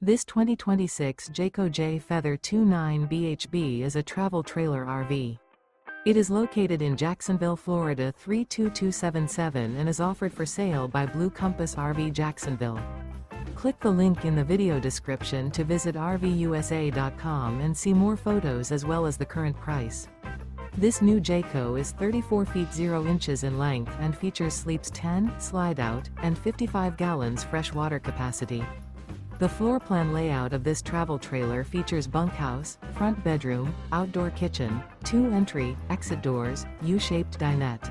This 2026 Jayco Jay Feather 29 BHB is a travel trailer RV. It is located in Jacksonville, Florida 32277 and is offered for sale by Blue Compass RV Jacksonville. Click the link in the video description to visit RVUSA.com and see more photos as well as the current price. This new Jayco is 34 feet 0 inches in length and features sleeps 10, slide-out, and 55 gallons fresh water capacity. The floor plan layout of this travel trailer features bunkhouse, front bedroom, outdoor kitchen, 2 entry, exit doors, U-shaped dinette.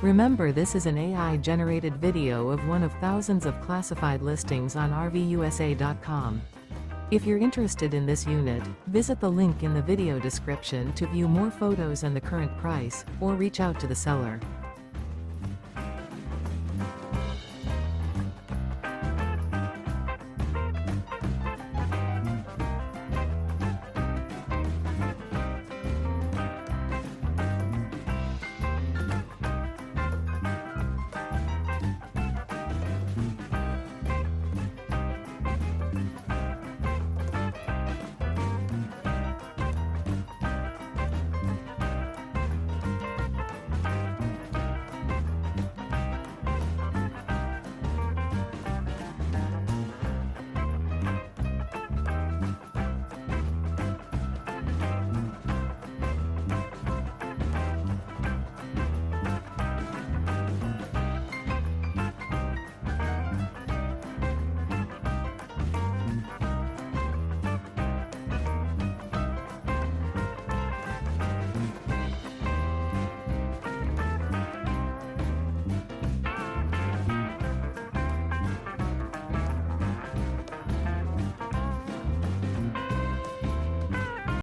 Remember, this is an AI-generated video of one of thousands of classified listings on RVUSA.com. If you're interested in this unit, visit the link in the video description to view more photos and the current price, or reach out to the seller.